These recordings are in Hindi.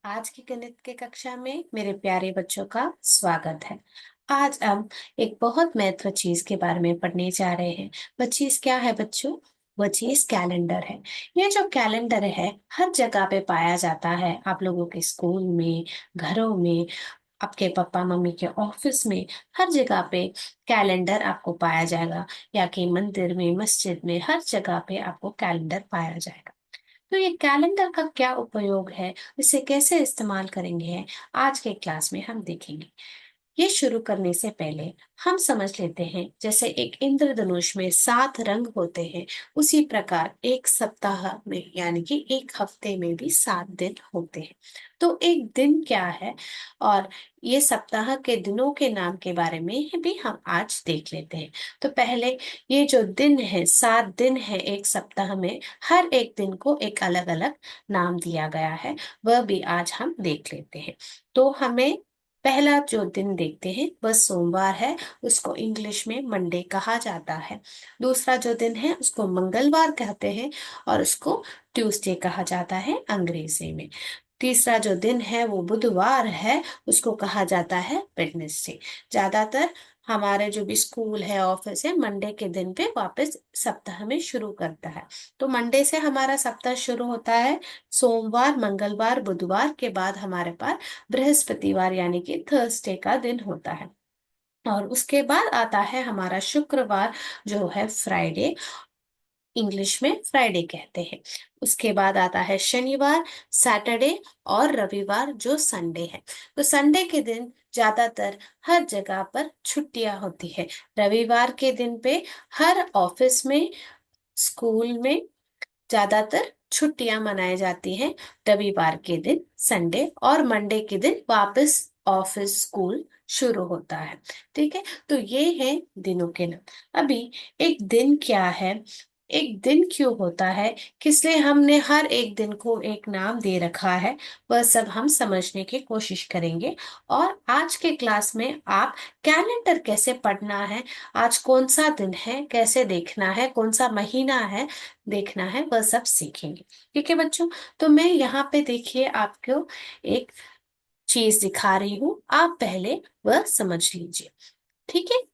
आज की गणित के कक्षा में मेरे प्यारे बच्चों का स्वागत है। आज हम एक बहुत महत्व चीज के बारे में पढ़ने जा रहे हैं। वह चीज क्या है बच्चों? वह चीज कैलेंडर है। ये जो कैलेंडर है हर जगह पे पाया जाता है। आप लोगों के स्कूल में, घरों में, आपके पापा मम्मी के ऑफिस में, हर जगह पे कैलेंडर आपको पाया जाएगा। या कि मंदिर में, मस्जिद में, हर जगह पे आपको कैलेंडर पाया जाएगा। तो ये कैलेंडर का क्या उपयोग है, इसे कैसे इस्तेमाल करेंगे, आज के क्लास में हम देखेंगे। ये शुरू करने से पहले हम समझ लेते हैं, जैसे एक इंद्रधनुष में 7 रंग होते हैं, उसी प्रकार एक सप्ताह में यानी कि एक हफ्ते में भी 7 दिन होते हैं। तो एक दिन क्या है और ये सप्ताह के दिनों के नाम के बारे में भी हम आज देख लेते हैं। तो पहले ये जो दिन है, 7 दिन है एक सप्ताह में, हर एक दिन को एक अलग अलग नाम दिया गया है, वह भी आज हम देख लेते हैं। तो हमें पहला जो दिन देखते हैं वह सोमवार है। उसको इंग्लिश में मंडे कहा जाता है। दूसरा जो दिन है उसको मंगलवार कहते हैं और उसको ट्यूसडे कहा जाता है अंग्रेजी में। तीसरा जो दिन है वो बुधवार है, उसको कहा जाता है वेडनेसडे। ज्यादातर हमारे जो भी स्कूल है, ऑफिस है, मंडे के दिन पे वापस सप्ताह में शुरू करता है। तो मंडे से हमारा सप्ताह शुरू होता है। सोमवार, मंगलवार, बुधवार के बाद हमारे पास बृहस्पतिवार यानी कि थर्सडे का दिन होता है। और उसके बाद आता है हमारा शुक्रवार, जो है फ्राइडे, इंग्लिश में फ्राइडे कहते हैं। उसके बाद आता है शनिवार, सैटरडे और रविवार जो संडे है। तो संडे के दिन ज्यादातर हर जगह पर छुट्टियां होती है। रविवार के दिन पे हर ऑफिस में, स्कूल में ज्यादातर छुट्टियां मनाई जाती हैं। रविवार के दिन, संडे, और मंडे के दिन वापस ऑफिस, स्कूल शुरू होता है। ठीक है, तो ये है दिनों के नाम। अभी एक दिन क्या है, एक दिन क्यों होता है, किस लिए हमने हर एक दिन को एक नाम दे रखा है, वह सब हम समझने की कोशिश करेंगे। और आज के क्लास में आप कैलेंडर कैसे पढ़ना है, आज कौन सा दिन है, कैसे देखना है, कौन सा महीना है देखना है, वह सब सीखेंगे। ठीक है बच्चों, तो मैं यहाँ पे देखिए आपको एक चीज दिखा रही हूँ, आप पहले वह समझ लीजिए। ठीक है,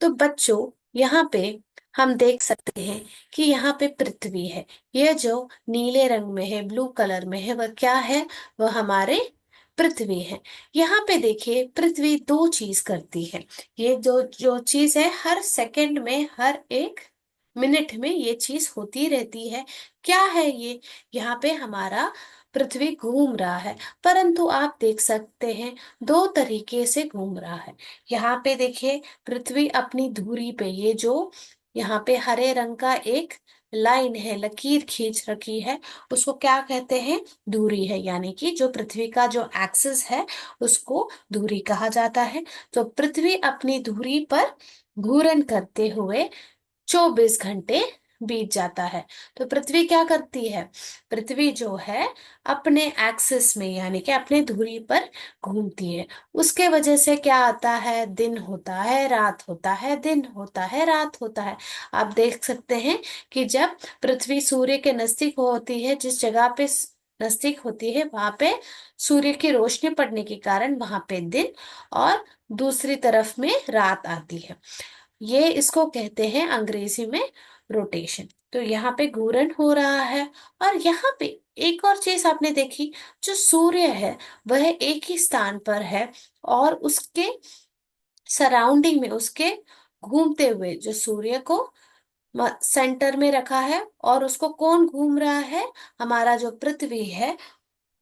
तो बच्चों यहाँ पे हम देख सकते हैं कि यहाँ पे पृथ्वी है। यह जो नीले रंग में है, ब्लू कलर में है, वह क्या है? वह हमारे पृथ्वी है। यहाँ पे देखिए पृथ्वी दो चीज करती है। ये जो जो चीज है, हर सेकंड में, हर एक मिनट में ये चीज होती रहती है। क्या है ये? यहाँ पे हमारा पृथ्वी घूम रहा है, परंतु आप देख सकते हैं दो तरीके से घूम रहा है। यहाँ पे देखिए पृथ्वी अपनी धुरी पे, ये जो यहाँ पे हरे रंग का एक लाइन है, लकीर खींच रखी है, उसको क्या कहते हैं? धुरी है। यानी कि जो पृथ्वी का जो एक्सिस है उसको धुरी कहा जाता है। तो पृथ्वी अपनी धुरी पर घूर्णन करते हुए 24 घंटे बीत जाता है। तो पृथ्वी क्या करती है? पृथ्वी जो है अपने एक्सिस में यानी कि अपने धुरी पर घूमती है। उसके वजह से क्या आता है? दिन होता है, रात होता है, दिन होता है, रात होता है। आप देख सकते हैं कि जब पृथ्वी सूर्य के नजदीक होती है, जिस जगह पे नजदीक होती है वहां पे सूर्य की रोशनी पड़ने के कारण वहां पे दिन, और दूसरी तरफ में रात आती है। ये इसको कहते हैं अंग्रेजी में रोटेशन। तो यहाँ पे घूर्णन हो रहा है। और यहाँ पे एक और चीज आपने देखी, जो सूर्य है वह एक ही स्थान पर है, और उसके सराउंडिंग में, उसके घूमते हुए जो सूर्य को सेंटर में रखा है, और उसको कौन घूम रहा है? हमारा जो पृथ्वी है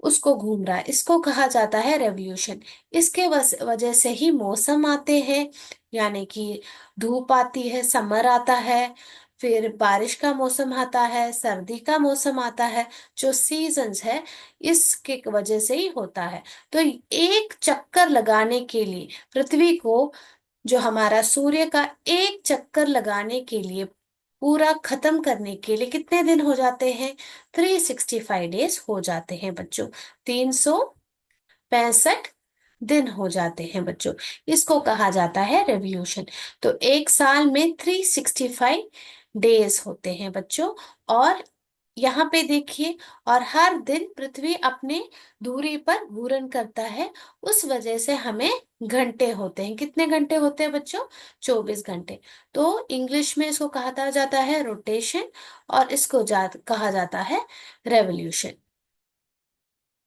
उसको घूम रहा है। इसको कहा जाता है रेवोल्यूशन। इसके वजह से ही मौसम आते हैं, यानी कि धूप आती है, समर आता है, फिर बारिश का मौसम आता है, सर्दी का मौसम आता है। जो सीजन्स है इसके वजह से ही होता है। तो एक चक्कर लगाने के लिए पृथ्वी को, जो हमारा सूर्य का एक चक्कर लगाने के लिए, पूरा खत्म करने के लिए कितने दिन हो जाते हैं? 365 डेज हो जाते हैं बच्चों। 365 दिन हो जाते हैं बच्चों। इसको कहा जाता है रेवोल्यूशन। तो एक साल में 365 डेज होते हैं बच्चों। और यहाँ पे देखिए, और हर दिन पृथ्वी अपने दूरी पर घूर्णन करता है, उस वजह से हमें घंटे होते हैं। कितने घंटे होते हैं बच्चों? 24 घंटे। तो इंग्लिश में इसको कहा जाता है रोटेशन, और इसको कहा जाता है रेवोल्यूशन।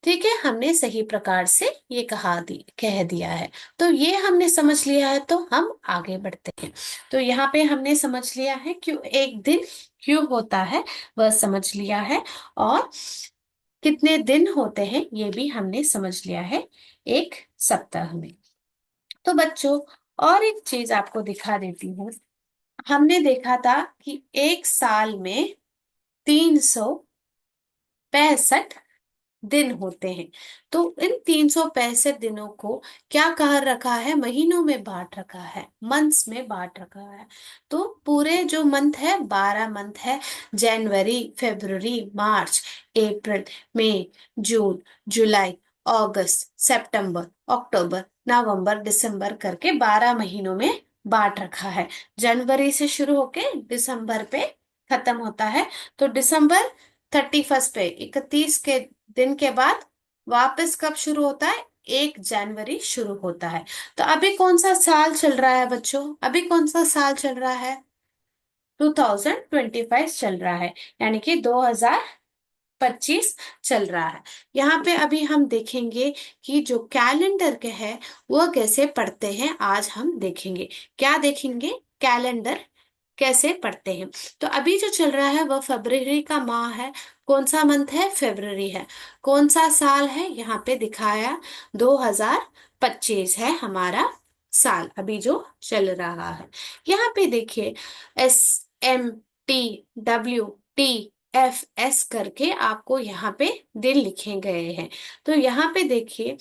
ठीक है, हमने सही प्रकार से ये कह दिया है। तो ये हमने समझ लिया है, तो हम आगे बढ़ते हैं। तो यहाँ पे हमने समझ लिया है क्यों एक दिन क्यों होता है, वह समझ लिया है। और कितने दिन होते हैं ये भी हमने समझ लिया है एक सप्ताह में। तो बच्चों, और एक चीज आपको दिखा देती हूँ। हमने देखा था कि एक साल में 365 दिन होते हैं। तो इन 365 दिनों को क्या कह रखा है? महीनों में बांट रखा है, मंथ्स में बांट रखा है। तो पूरे जो मंथ है, 12 मंथ है। जनवरी, फरवरी, मार्च, अप्रैल, मई, जून, जुलाई, अगस्त, सितंबर, अक्टूबर, नवंबर, दिसंबर करके 12 महीनों में बांट रखा है। जनवरी से शुरू होके दिसंबर पे खत्म होता है। तो दिसंबर 31 पे, 31 के दिन के बाद वापस कब शुरू होता है? 1 जनवरी शुरू होता है। तो अभी कौन सा साल चल रहा है बच्चों? अभी कौन सा साल चल रहा है? 2025 चल रहा है, यानी कि 2025 चल रहा है। यहाँ पे अभी हम देखेंगे कि जो कैलेंडर के है वह कैसे पढ़ते हैं, आज हम देखेंगे। क्या देखेंगे? कैलेंडर कैसे पढ़ते हैं। तो अभी जो चल रहा है वह फरवरी का माह है। कौन सा मंथ है? फरवरी है। कौन सा साल है? यहाँ पे दिखाया 2025 है हमारा साल अभी जो चल रहा है। यहाँ पे देखिए, SMTWTFS करके आपको यहाँ पे दिन लिखे गए हैं। तो यहाँ पे देखिए,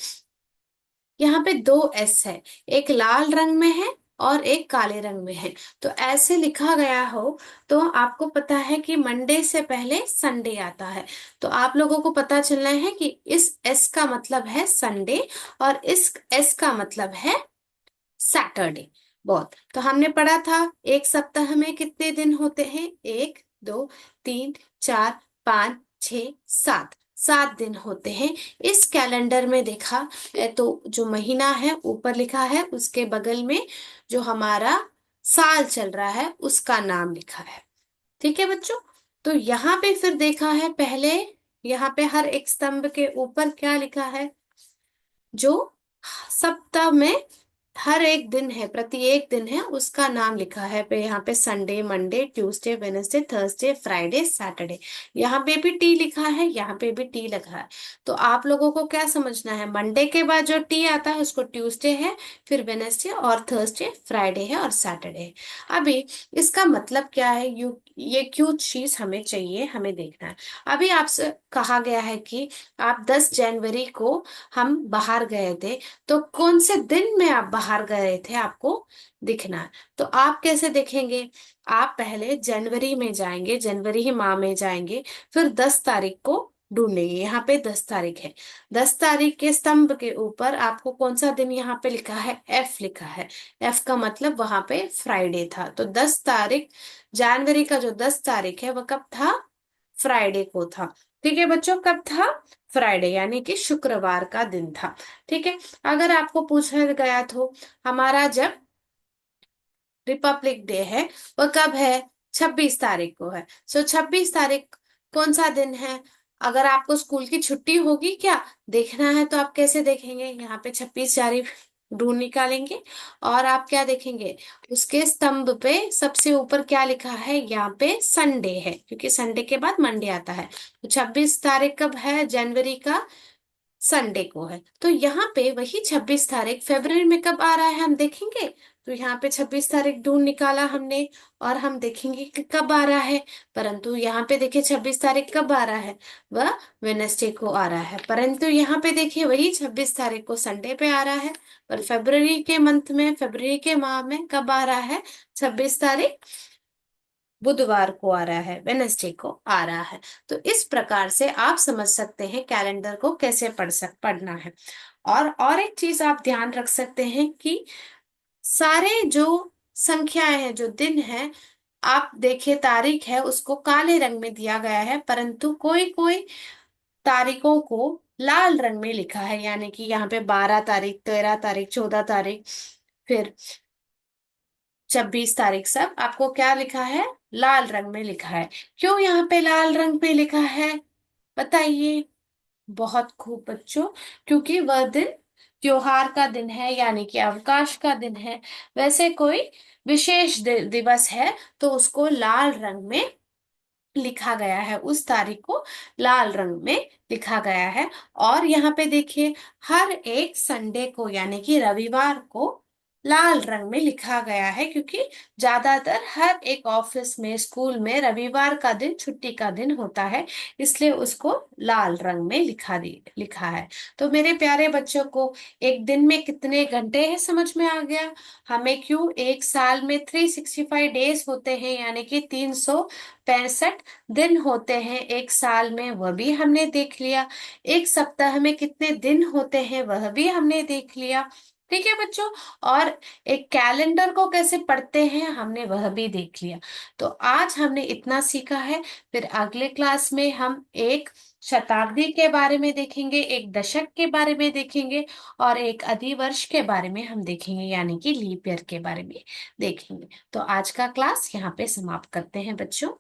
यहाँ पे दो एस है, एक लाल रंग में है और एक काले रंग में है। तो ऐसे लिखा गया हो तो आपको पता है कि मंडे से पहले संडे आता है। तो आप लोगों को पता चलना है कि इस एस का मतलब है संडे, और इस एस का मतलब है सैटरडे। बहुत, तो हमने पढ़ा था एक सप्ताह में कितने दिन होते हैं? 1, 2, 3, 4, 5, 6, 7, 7 दिन होते हैं। इस कैलेंडर में देखा तो जो महीना है ऊपर लिखा है, उसके बगल में जो हमारा साल चल रहा है उसका नाम लिखा है। ठीक है बच्चों। तो यहाँ पे फिर देखा है पहले, यहाँ पे हर एक स्तंभ के ऊपर क्या लिखा है? जो सप्ताह में हर एक दिन है, प्रति एक दिन है, उसका नाम लिखा है। पे यहाँ पे Sunday, Monday, Tuesday, Wednesday, Thursday, Friday, Saturday. यहाँ पे भी टी लिखा है, यहाँ पे भी टी लिखा है। तो आप लोगों को क्या समझना है? मंडे के बाद जो टी आता है उसको ट्यूसडे है, फिर वेनेसडे और थर्सडे फ्राइडे है और सैटरडे है। अभी इसका मतलब क्या है? ये क्यों चीज हमें चाहिए, हमें देखना है। अभी आपसे कहा गया है कि आप 10 जनवरी को हम बाहर गए थे, तो कौन से दिन में आप बाहर गए थे आपको दिखना है। तो आप कैसे देखेंगे? आप पहले जनवरी में जाएंगे, जनवरी ही माह में जाएंगे, फिर 10 तारीख को ढूंढेंगे। यहाँ पे 10 तारीख है, 10 तारीख के स्तंभ के ऊपर आपको कौन सा दिन यहाँ पे लिखा है? एफ लिखा है। एफ का मतलब वहां पे फ्राइडे था। तो 10 तारीख, जनवरी का जो 10 तारीख है वह कब था? फ्राइडे को था। ठीक है बच्चों, कब था? फ्राइडे, यानी कि शुक्रवार का दिन था। ठीक है। अगर आपको पूछा गया तो हमारा जब रिपब्लिक डे है वह कब है? 26 तारीख को है। 26 तारीख कौन सा दिन है? अगर आपको स्कूल की छुट्टी होगी क्या देखना है, तो आप कैसे देखेंगे? यहाँ पे 26 जारी ढूंढ निकालेंगे, और आप क्या देखेंगे? उसके स्तंभ पे सबसे ऊपर क्या लिखा है? यहाँ पे संडे है, क्योंकि संडे के बाद मंडे आता है। तो 26 तारीख कब है जनवरी का? संडे को है। तो यहाँ पे वही 26 तारीख फरवरी में कब आ रहा है हम देखेंगे। तो यहाँ पे 26 तारीख ढूंढ निकाला हमने, और हम देखेंगे कि कब आ रहा है। परंतु यहाँ पे देखिए 26 तारीख कब आ रहा है? वह वेनसडे को आ रहा है। परंतु यहाँ पे देखिए वही 26 तारीख को संडे पे आ रहा है। पर फरवरी के मंथ में, फरवरी के माह में कब आ रहा है? 26 तारीख बुधवार को आ रहा है, वेनसडे को आ रहा है। तो इस प्रकार से आप समझ सकते हैं कैलेंडर को कैसे पढ़ना है। और एक चीज आप ध्यान रख सकते हैं कि सारे जो संख्याएं हैं, जो दिन है, आप देखिए तारीख है उसको काले रंग में दिया गया है, परंतु कोई कोई तारीखों को लाल रंग में लिखा है, यानी कि यहाँ पे 12 तारीख, 13 तारीख, 14 तारीख, फिर 26 तारीख, सब आपको क्या लिखा है, लाल रंग में लिखा है। क्यों यहाँ पे लाल रंग पे लिखा है, बताइए। बहुत खूब बच्चों, क्योंकि वह दिन त्योहार का दिन है, यानी कि अवकाश का दिन है। वैसे कोई विशेष दिवस है तो उसको लाल रंग में लिखा गया है, उस तारीख को लाल रंग में लिखा गया है। और यहाँ पे देखिए, हर एक संडे को यानी कि रविवार को लाल रंग में लिखा गया है, क्योंकि ज्यादातर हर एक ऑफिस में, स्कूल में रविवार का दिन छुट्टी का दिन होता है, इसलिए उसको लाल रंग में लिखा है। तो मेरे प्यारे बच्चों को एक दिन में कितने घंटे हैं समझ में आ गया। हमें क्यों एक साल में 365 डेज होते हैं, यानी कि 365 दिन होते हैं एक साल में, वह भी हमने देख लिया। एक सप्ताह में कितने दिन होते हैं वह भी हमने देख लिया। ठीक है बच्चों। और एक कैलेंडर को कैसे पढ़ते हैं हमने वह भी देख लिया। तो आज हमने इतना सीखा है। फिर अगले क्लास में हम एक शताब्दी के बारे में देखेंगे, एक दशक के बारे में देखेंगे, और एक अधिवर्ष के बारे में हम देखेंगे, यानी कि लीप ईयर के बारे में देखेंगे। तो आज का क्लास यहाँ पे समाप्त करते हैं बच्चों।